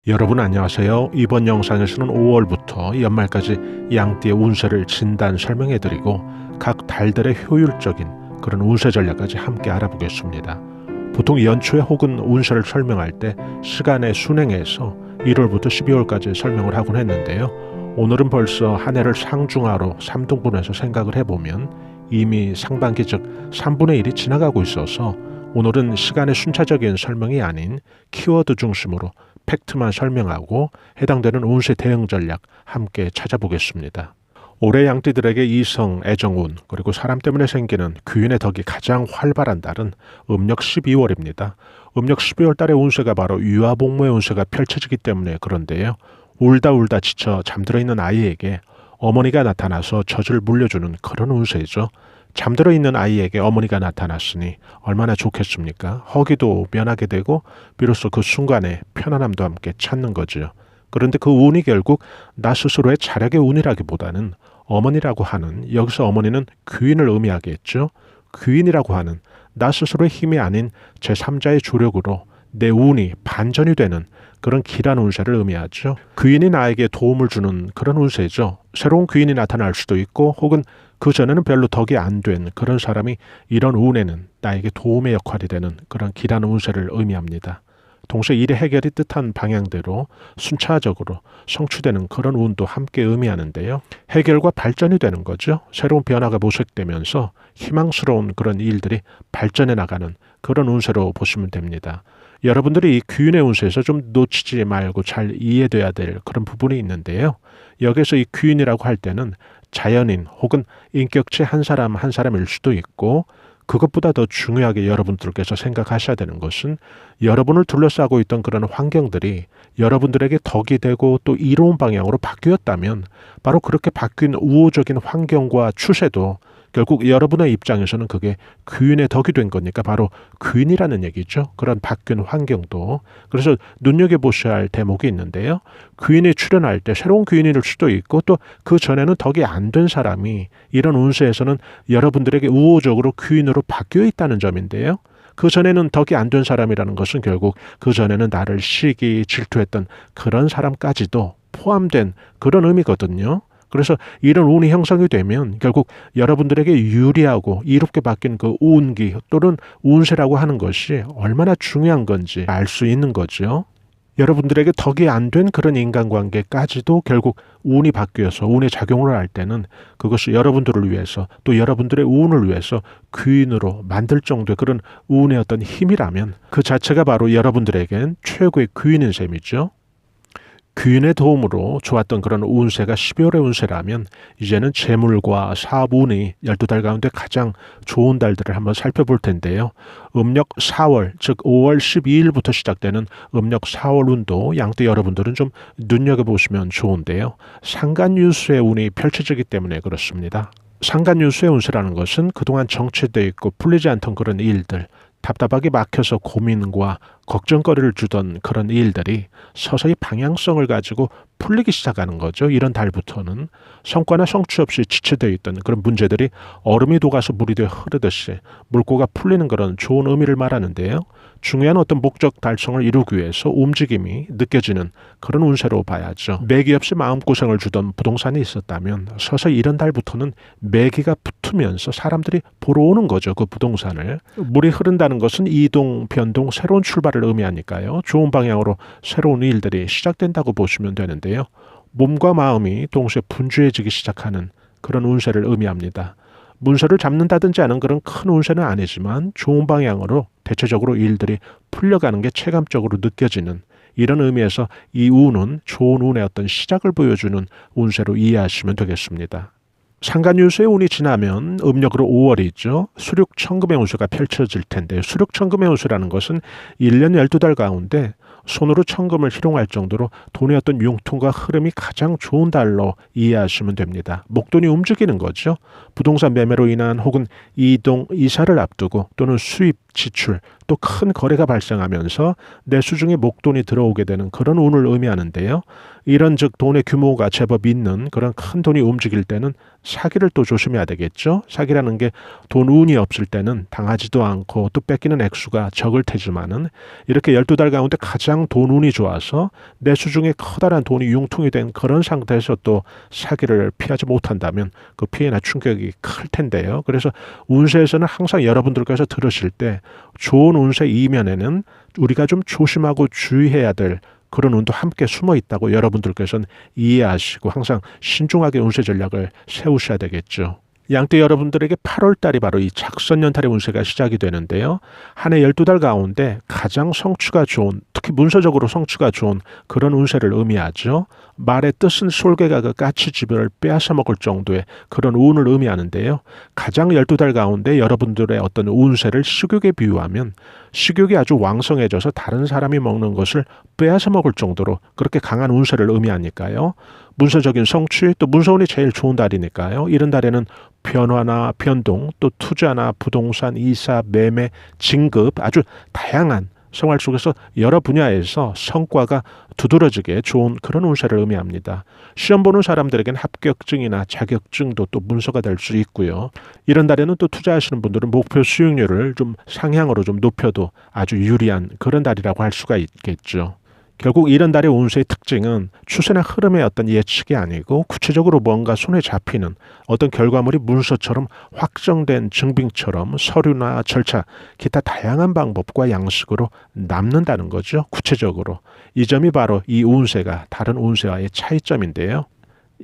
여러분 안녕하세요. 이번 영상에서는 5월부터 연말까지 양띠의 운세를 진단 설명해드리고 각 달들의 효율적인 그런 운세 전략까지 함께 알아보겠습니다. 보통 연초에 혹은 운세를 설명할 때 시간의 순행해서 1월부터 12월까지 설명을 하곤 했는데요. 오늘은 벌써 한 해를 상중하로 3등분해서 생각을 해보면 이미 상반기 즉 3분의 1이 지나가고 있어서 오늘은 시간의 순차적인 설명이 아닌 키워드 중심으로 팩트만 설명하고 해당되는 운세 대응 전략 함께 찾아보겠습니다. 올해 양띠들에게 이성, 애정운 그리고 사람 때문에 생기는 귀인의 덕이 가장 활발한 달은 음력 12월입니다. 음력 12월 달의 운세가 바로 유아복무의 운세가 펼쳐지기 때문에 그런데요. 울다 지쳐 잠들어 있는 아이에게 어머니가 나타나서 젖을 물려주는 그런 운세죠. 잠들어 있는 아이에게 어머니가 나타났으니 얼마나 좋겠습니까? 허기도 면하게 되고 비로소 그 순간에 편안함도 함께 찾는 거죠. 그런데 그 운이 결국 나 스스로의 자력의 운이라기보다는 어머니라고 하는, 여기서 어머니는 귀인을 의미하겠죠. 귀인이라고 하는 나 스스로의 힘이 아닌 제3자의 조력으로 내 운이 반전이 되는 그런 길한 운세를 의미하죠. 귀인이 나에게 도움을 주는 그런 운세죠. 새로운 귀인이 나타날 수도 있고 혹은 그 전에는 별로 덕이 안 된 그런 사람이 이런 운에는 나에게 도움의 역할이 되는 그런 길한 운세를 의미합니다. 동시에 일의 해결이 뜻한 방향대로 순차적으로 성취되는 그런 운도 함께 의미하는데요. 해결과 발전이 되는 거죠. 새로운 변화가 모색되면서 희망스러운 그런 일들이 발전해 나가는 그런 운세로 보시면 됩니다. 여러분들이 이 귀인의 운세에서 좀 놓치지 말고 잘 이해돼야 될 그런 부분이 있는데요. 여기서 이 귀인이라고 할 때는 자연인 혹은 인격체 한 사람일 수도 있고, 그것보다 더 중요하게 여러분들께서 생각하셔야 되는 것은 여러분을 둘러싸고 있던 그런 환경들이 여러분들에게 덕이 되고 또 이로운 방향으로 바뀌었다면 바로 그렇게 바뀐 우호적인 환경과 추세도 결국 여러분의 입장에서는 그게 귀인의 덕이 된 거니까 바로 귀인이라는 얘기죠. 그런 바뀐 환경도. 그래서 눈여겨보셔야 할 대목이 있는데요. 귀인이 출현할 때 새로운 귀인일 수도 있고 또 그 전에는 덕이 안 된 사람이 이런 운세에서는 여러분들에게 우호적으로 귀인으로 바뀌어 있다는 점인데요. 그 전에는 덕이 안 된 사람이라는 것은 결국 그 전에는 나를 시기, 질투했던 그런 사람까지도 포함된 그런 의미거든요. 그래서 이런 운이 형성이 되면 결국 여러분들에게 유리하고 이롭게 바뀐 그 운기 또는 운세라고 하는 것이 얼마나 중요한 건지 알 수 있는 거죠. 여러분들에게 덕이 안 된 그런 인간관계까지도 결국 운이 바뀌어서 운의 작용을 할 때는 그것이 여러분들을 위해서 또 여러분들의 운을 위해서 귀인으로 만들 정도의 그런 운의 어떤 힘이라면 그 자체가 바로 여러분들에겐 최고의 귀인인 셈이죠. 귀인의 도움으로 좋았던 그런 운세가 12월의 운세라면 이제는 재물과 사업 운이 12달 가운데 가장 좋은 달들을 한번 살펴볼 텐데요. 음력 4월 즉 5월 12일부터 시작되는 음력 4월 운도 양띠 여러분들은 좀 눈여겨보시면 좋은데요. 상간유수의 운이 펼쳐지기 때문에 그렇습니다. 상간유수의 운세라는 것은 그동안 정체되어 있고 풀리지 않던 그런 일들, 답답하게 막혀서 고민과 걱정거리를 주던 그런 일들이 서서히 방향성을 가지고 풀리기 시작하는 거죠. 이런 달부터는 성과나 성취 없이 지체되어 있던 그런 문제들이 얼음이 녹아서 물이 되어 흐르듯이 물꼬가 풀리는 그런 좋은 의미를 말하는데요. 중요한 어떤 목적 달성을 이루기 위해서 움직임이 느껴지는 그런 운세로 봐야죠. 매기 없이 마음고생을 주던 부동산이 있었다면 서서히 이런 달부터는 매기가 붙으면서 사람들이 보러 오는 거죠. 그 부동산을. 물이 흐른다는 것은 이동, 변동, 새로운 출발을 의미하니까요. 좋은 방향으로 새로운 일들이 시작된다고 보시면 되는데요. 몸과 마음이 동시에 분주해지기 시작하는 그런 운세를 의미합니다. 문서를 잡는다든지 하는 그런 큰 운세는 아니지만 좋은 방향으로 대체적으로 일들이 풀려가는 게 체감적으로 느껴지는 이런 의미에서 이 운은 좋은 운의 어떤 시작을 보여주는 운세로 이해하시면 되겠습니다. 상간유수의 운이 지나면 음력으로 5월이 있죠. 수륙천금의 운세가 펼쳐질 텐데 수륙천금의 운세라는 것은 1년 12달 가운데 손으로 천금을 희롱할 정도로 돈의 어떤 융통과 흐름이 가장 좋은 달로 이해하시면 됩니다. 목돈이 움직이는 거죠. 부동산 매매로 인한 혹은 이동, 이사를 앞두고 또는 수입, 지출, 또 큰 거래가 발생하면서 내 수중에 목돈이 들어오게 되는 그런 운을 의미하는데요. 이런 즉 돈의 규모가 제법 있는 그런 큰 돈이 움직일 때는 사기를 또 조심해야 되겠죠. 사기라는 게 돈 운이 없을 때는 당하지도 않고 또 뺏기는 액수가 적을 테지만은 이렇게 12달 가운데 가장 돈 운이 좋아서 내 수중에 커다란 돈이 융통이 된 그런 상태에서 또 사기를 피하지 못한다면 그 피해나 충격이 클 텐데요. 그래서 운세에서는 항상 여러분들께서 들으실 때 좋은 운세 이면에는 우리가 좀 조심하고 주의해야 될 그런 운도 함께 숨어 있다고 여러분들께서는 이해하시고 항상 신중하게 운세 전략을 세우셔야 되겠죠. 양띠 여러분들에게 8월달이 바로 이 작선연달의 운세가 시작이 되는데요. 한 해 12달 가운데 가장 성취가 좋은, 특히 문서적으로 성취가 좋은 그런 운세를 의미하죠. 말의 뜻은 솔개가 그 까치집을 빼앗아 먹을 정도의 그런 운을 의미하는데요. 가장 12달 가운데 여러분들의 어떤 운세를 식욕에 비유하면 식욕이 아주 왕성해져서 다른 사람이 먹는 것을 빼앗아 먹을 정도로 그렇게 강한 운세를 의미하니까요. 문서적인 성취, 또 문서운이 제일 좋은 달이니까요. 이런 달에는 변화나 변동, 또 투자나 부동산, 이사, 매매, 진급 아주 다양한 생활 속에서 여러 분야에서 성과가 두드러지게 좋은 그런 운세를 의미합니다. 시험 보는 사람들에겐 합격증이나 자격증도 또 문서가 될 수 있고요. 이런 달에는 또 투자하시는 분들은 목표 수익률을 좀 상향으로 좀 높여도 아주 유리한 그런 달이라고 할 수가 있겠죠. 결국 이런 달의 운세의 특징은 추세나 흐름의 어떤 예측이 아니고 구체적으로 뭔가 손에 잡히는 어떤 결과물이 문서처럼 확정된 증빙처럼 서류나 절차, 기타 다양한 방법과 양식으로 남는다는 거죠. 구체적으로. 이 점이 바로 이 운세가 다른 운세와의 차이점인데요.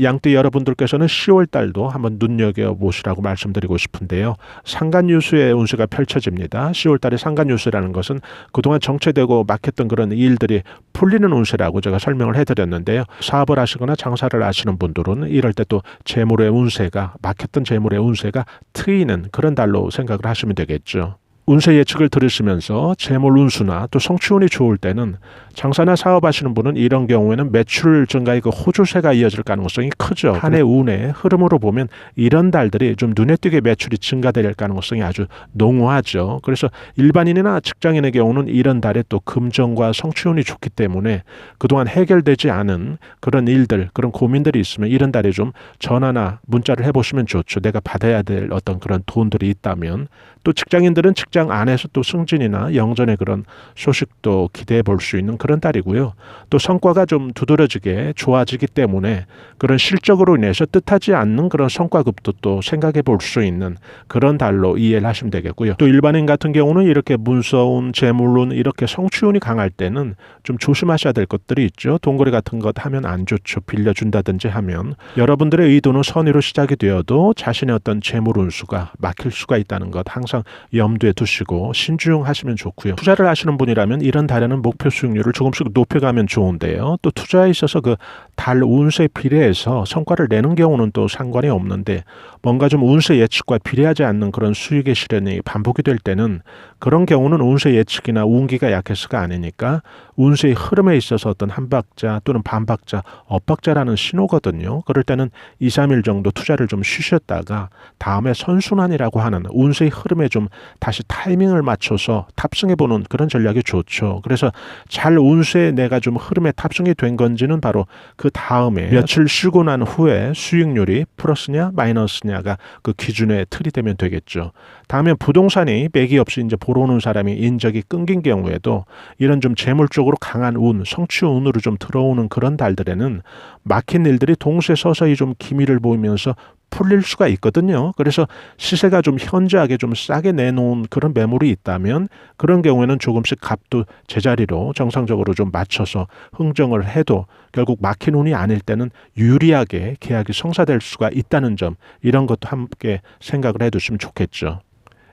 양띠 여러분들께서는 10월 달도 한번 눈여겨보시라고 말씀드리고 싶은데요. 상간유수의 운세가 펼쳐집니다. 10월 달에 상간유수라는 것은 그동안 정체되고 막혔던 그런 일들이 풀리는 운세라고 제가 설명을 해드렸는데요. 사업을 하시거나 장사를 하시는 분들은 이럴 때 또 재물의 운세가, 막혔던 재물의 운세가 트이는 그런 달로 생각을 하시면 되겠죠. 운세 예측을 들으시면서 재물 운수나 또 성취운이 좋을 때는 장사나 사업하시는 분은 이런 경우에는 매출 증가의 그 호조세가 이어질 가능성이 크죠. 한 해 운의 흐름으로 보면 이런 달들이 좀 눈에 띄게 매출이 증가될 가능성이 아주 농후하죠. 그래서 일반인이나 직장인의 경우는 이런 달에 또 금전과 성취운이 좋기 때문에 그동안 해결되지 않은 그런 일들, 그런 고민들이 있으면 이런 달에 좀 전화나 문자를 해보시면 좋죠. 내가 받아야 될 어떤 그런 돈들이 있다면. 또 직장인들은 직장 안에서 또 승진이나 영전의 그런 소식도 기대해 볼 수 있는 그런 달이고요. 또 성과가 좀 두드러지게 좋아지기 때문에 그런 실적으로 인해서 뜻하지 않는 그런 성과급도 또 생각해 볼 수 있는 그런 달로 이해를 하시면 되겠고요. 또 일반인 같은 경우는 이렇게 문서운, 재물운, 이렇게 성취운이 강할 때는 좀 조심하셔야 될 것들이 있죠. 돈거래 같은 것 하면 안 좋죠. 빌려준다든지 하면. 여러분들의 의도는 선의로 시작이 되어도 자신의 어떤 재물 운수가 막힐 수가 있다는 것 항상 염두에 두시고 신중하시면 좋고요. 투자를 하시는 분이라면 이런 달에는 목표 수익률을 조금씩 높여가면 좋은데요. 또 투자에 있어서 그 달 운세 비례해서 성과를 내는 경우는 또 상관이 없는데 뭔가 좀 운세 예측과 비례하지 않는 그런 수익의 실현이 반복이 될 때는 그런 경우는 운세 예측이나 운기가 약해서가 아니니까 운세의 흐름에 있어서 어떤 한 박자 또는 반 박자, 엇박자라는 신호거든요. 그럴 때는 2, 3일 정도 투자를 좀 쉬셨다가 다음에 선순환이라고 하는 운세의 흐름에 좀 다시 타이밍을 맞춰서 탑승해보는 그런 전략이 좋죠. 그래서 잘 운세에 내가 좀 흐름에 탑승이 된 건지는 바로 그 다음에 며칠 쉬고 난 후에 수익률이 플러스냐 마이너스냐가 그 기준의 틀이 되면 되겠죠. 다음에 부동산이 매기 없이 이제 보러 오는 사람이 인적이 끊긴 경우에도 이런 좀 재물적으로 강한 운, 성취운으로 좀 들어오는 그런 달들에는 막힌 일들이 동시에 서서히 좀 기미를 보이면서 풀릴 수가 있거든요. 그래서 시세가 좀 현저하게 좀 싸게 내놓은 그런 매물이 있다면 그런 경우에는 조금씩 값도 제자리로 정상적으로 좀 맞춰서 흥정을 해도 결국 막힌 운이 아닐 때는 유리하게 계약이 성사될 수가 있다는 점, 이런 것도 함께 생각을 해두시면 좋겠죠.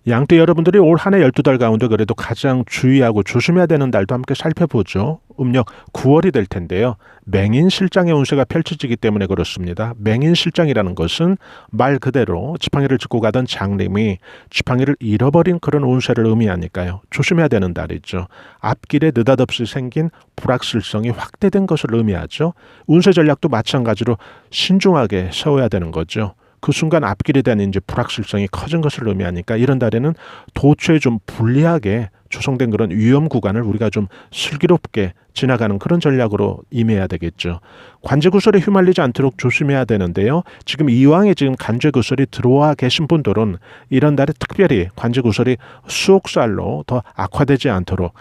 양띠 여러분들이 올 한 해 12달 가운데 그래도 가장 주의하고 조심해야 되는 달도 함께 살펴보죠. 음력 9월이 될 텐데요. 맹인실장의 운세가 펼쳐지기 때문에 그렇습니다. 맹인실장이라는 것은 말 그대로 지팡이를 짚고 가던 장님이 지팡이를 잃어버린 그런 운세를 의미하니까요. 조심해야 되는 달이죠. 앞길에 느닷없이 생긴 불확실성이 확대된 것을 의미하죠. 운세 전략도 마찬가지로 신중하게 세워야 되는 거죠. 그 순간 앞길에 대한 이제 불확실성이 커진 것을 의미하니까 이런 달에는 도처에 좀 불리하게 조성된 그런 위험 구간을 우리가 좀 슬기롭게 지나가는 그런 전략으로 임해야 되겠죠. 관제구설에 휘말리지 않도록 조심해야 되는데요. 지금 이왕에 지금 관제구설이 들어와 계신 분들은 이런 달에 특별히 관제구설이 수옥살로 더 악화되지 않도록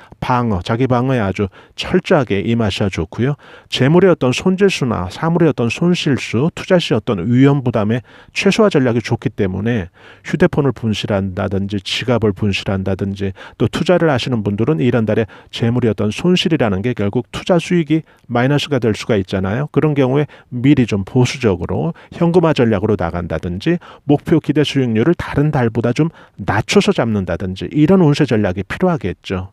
자기 방어에 아주 철저하게 임하셔야 좋고요. 재물의 어떤 손재수나 사물의 어떤 손실수, 투자 시 어떤 위험 부담의 최소화 전략이 좋기 때문에 휴대폰을 분실한다든지 지갑을 분실한다든지 또 투자를 하시는 분들은 이런 달에 재물의 어떤 손실이라는 게 결국 투자 수익이 마이너스가 될 수가 있잖아요. 그런 경우에 미리 좀 보수적으로 현금화 전략으로 나간다든지 목표 기대 수익률을 다른 달보다 좀 낮춰서 잡는다든지 이런 운세 전략이 필요하겠죠.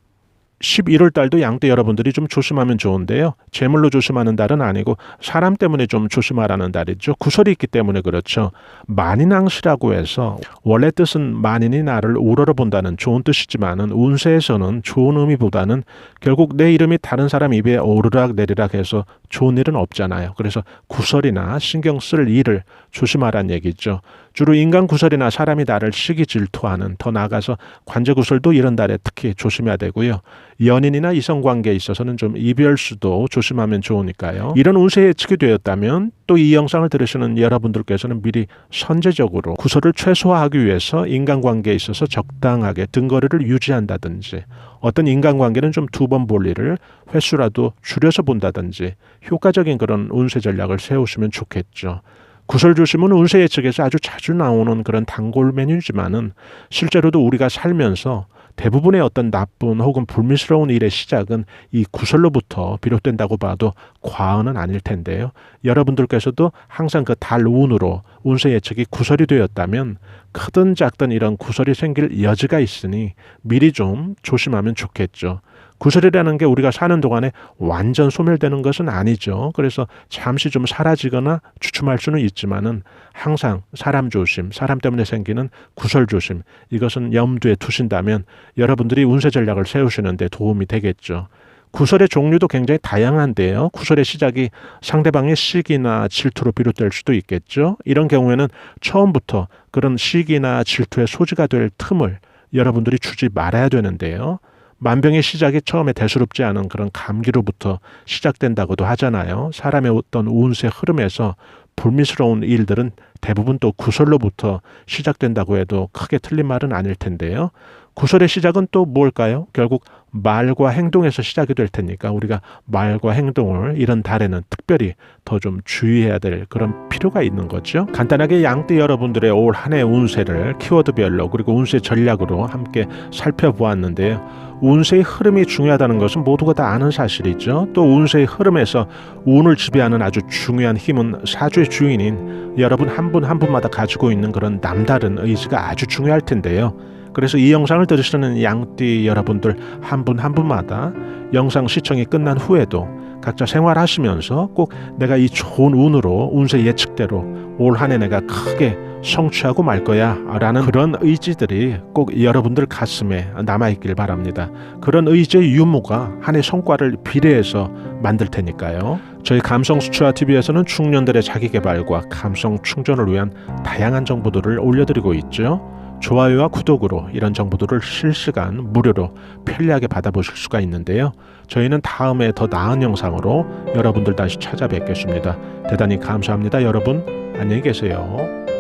11월 달도 양떼 여러분들이 좀 조심하면 좋은데요. 재물로 조심하는 달은 아니고 사람 때문에 좀 조심하라는 달이죠. 구설이 있기 때문에 그렇죠. 만인왕시라고 해서 원래 뜻은 만인이 나를 우러러본다는 좋은 뜻이지만은 운세에서는 좋은 의미보다는 결국 내 이름이 다른 사람 입에 오르락 내리락 해서 좋은 일은 없잖아요. 그래서 구설이나 신경 쓸 일을 조심하라는 얘기죠. 주로 인간 구설이나 사람이 나를 시기 질투하는, 더 나아가서 관제구설도 이런 달에 특히 조심해야 되고요. 연인이나 이성관계에 있어서는 좀 이별수도 조심하면 좋으니까요. 이런 운세 예측이 되었다면 또 이 영상을 들으시는 여러분들께서는 미리 선제적으로 구설을 최소화하기 위해서 인간관계에 있어서 적당하게 등거리를 유지한다든지 어떤 인간관계는 좀 두 번 볼 일을 횟수라도 줄여서 본다든지 효과적인 그런 운세 전략을 세우시면 좋겠죠. 구설 조심은 운세 예측에서 아주 자주 나오는 그런 단골 메뉴지만은 실제로도 우리가 살면서 대부분의 어떤 나쁜 혹은 불미스러운 일의 시작은 이 구설로부터 비롯된다고 봐도 과언은 아닐 텐데요. 여러분들께서도 항상 그 달 운으로 운세 예측이 구설이 되었다면 크든 작든 이런 구설이 생길 여지가 있으니 미리 좀 조심하면 좋겠죠. 구설이라는 게 우리가 사는 동안에 완전 소멸되는 것은 아니죠. 그래서 잠시 좀 사라지거나 주춤할 수는 있지만은 항상 사람 조심, 사람 때문에 생기는 구설 조심, 이것은 염두에 두신다면 여러분들이 운세 전략을 세우시는 데 도움이 되겠죠. 구설의 종류도 굉장히 다양한데요. 구설의 시작이 상대방의 시기나 질투로 비롯될 수도 있겠죠. 이런 경우에는 처음부터 그런 시기나 질투의 소지가 될 틈을 여러분들이 주지 말아야 되는데요. 만병의 시작이 처음에 대수롭지 않은 그런 감기로부터 시작된다고도 하잖아요. 사람의 어떤 운세 흐름에서 불미스러운 일들은 대부분 또 구설로부터 시작된다고 해도 크게 틀린 말은 아닐 텐데요. 구설의 시작은 또 뭘까요? 결국 말과 행동에서 시작이 될 테니까 우리가 말과 행동을 이런 달에는 특별히 더 좀 주의해야 될 그런 필요가 있는 거죠. 간단하게 양떼 여러분들의 올 한 해 운세를 키워드별로 그리고 운세 전략으로 함께 살펴보았는데요. 운세의 흐름이 중요하다는 것은 모두가 다 아는 사실이죠. 또 운세의 흐름에서 운을 지배하는 아주 중요한 힘은 사주의 주인인 여러분 한 분 한 분마다 가지고 있는 그런 남다른 의지가 아주 중요할 텐데요. 그래서 이 영상을 들으시는 양띠 여러분들 한 분 한 분마다 영상 시청이 끝난 후에도 각자 생활하시면서 꼭 내가 이 좋은 운으로 운세 예측대로 올 한 해 내가 크게 성취하고 말 거야 라는 그런 의지들이 꼭 여러분들 가슴에 남아있길 바랍니다. 그런 의지의 유무가 한 해 성과를 비례해서 만들 테니까요. 저희 감성수초와TV에서는 중년들의 자기개발과 감성 충전을 위한 다양한 정보들을 올려드리고 있죠. 좋아요와 구독으로 이런 정보들을 실시간 무료로 편리하게 받아보실 수가 있는데요. 저희는 다음에 더 나은 영상으로 여러분들 다시 찾아뵙겠습니다. 대단히 감사합니다. 여러분 안녕히 계세요.